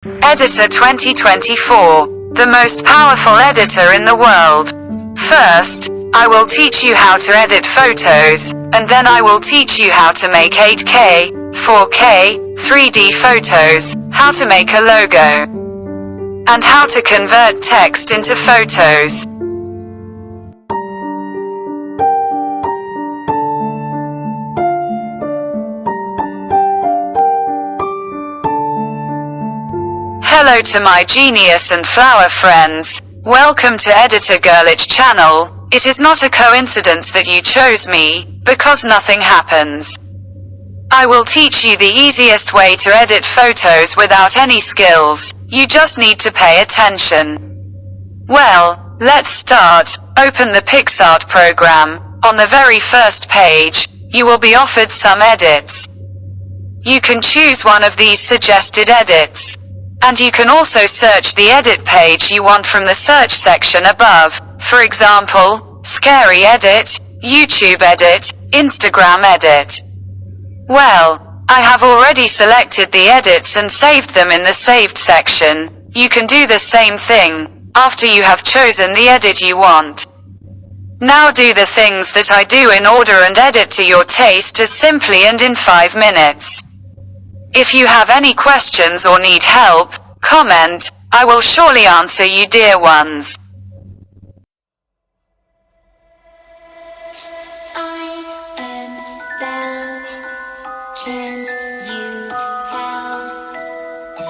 Editor 2024, the most powerful editor in the world. First, I will teach you how to edit photos, and then I will teach you how to make 8K, 4K, 3D photos, how to make a logo, and how to convert text into photos. Hello to my genius and flower friends. Welcome to Editor Girlich channel. It is not a coincidence that you chose me, because nothing happens. I will teach you the easiest way to edit photos without any skills. You just need to pay attention. Well, let's start. Open the Picsart program. On the very first page, you will be offered some edits. You can choose one of these suggested edits. And you can also search the edit page you want from the search section above. For example, scary edit, YouTube edit, Instagram edit. Well, I have already selected the edits and saved them in the saved section. You can do the same thing after you have chosen the edit you want. Now do the things that I do in order and edit to your taste as simply and in 5 minutes. If you have any questions or need help, comment. I will surely answer you, dear ones. I am Belle, can't you tell?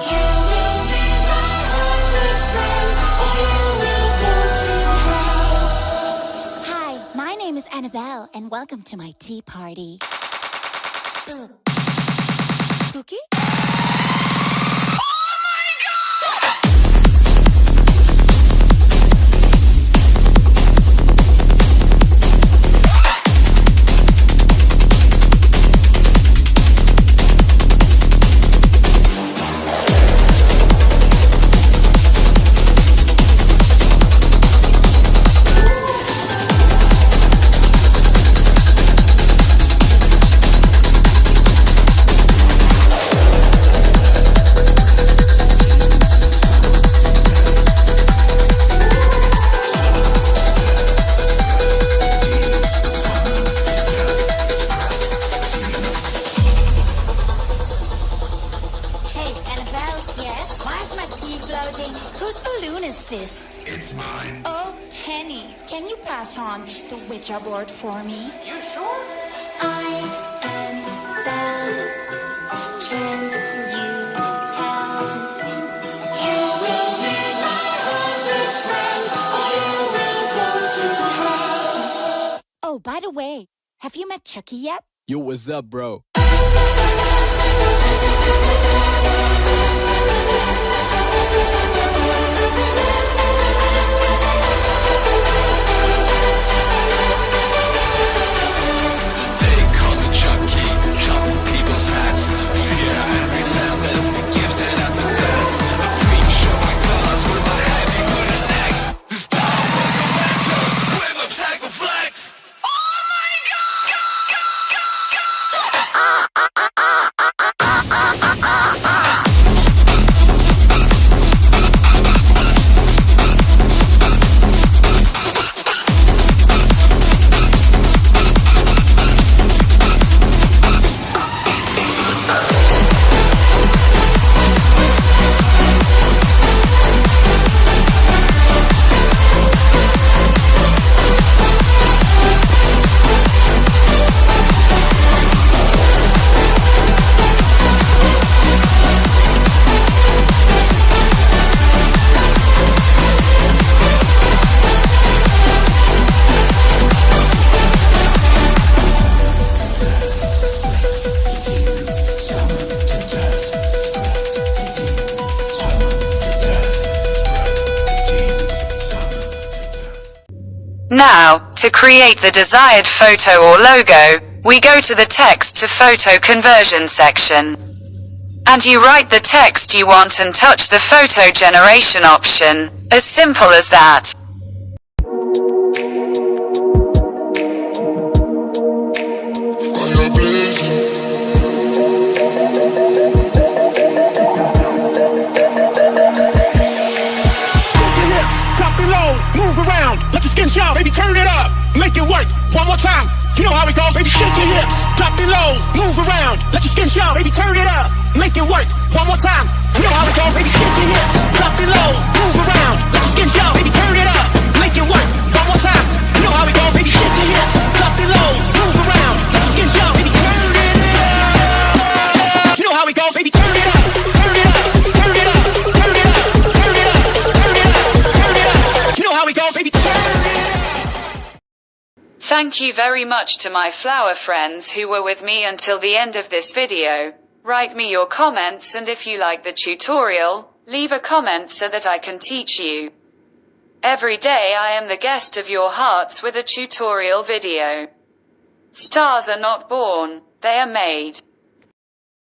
You will be my haunted friends, or you will go to hell. Hi, my name is Annabelle, and welcome to my tea party. Cookie? Whose balloon is this? It's mine. Oh, Penny, can you pass on the Ouija board for me? You sure? I am Belle, can't you tell? You will meet my haunted friends, or you will go to hell. Oh, by the way, have you met Chucky yet? Yo, what's up, bro? Now, to create the desired photo or logo, we go to the text to photo conversion section. And you write the text you want and touch the photo generation option. As simple as that. move around, let your skin shine, baby, turn it up, make it work, one more time, you know how it goes, baby, shake your hips, drop it low, move around, let your skin shine, baby, turn it up, make it work, one more time, you know how it goes, baby, shake your hips, drop it low, move around, let your skin shine, baby, turn it up, make it work, one more time, you know how it goes, baby, shake your hips, drop it low, move around, let your skin shine, baby, turn it up, you know how it goes, baby, turn it up, turn it up, turn it up, turn it up, turn it up, turn it up, turn it up, you know how it goes, baby, turn it up. Thank you very much to my flower friends who were with me until the end of this video. Write me your comments, and if you like the tutorial, leave a comment so that I can teach you. Every day I am the guest of your hearts with a tutorial video. Stars are not born, they are made.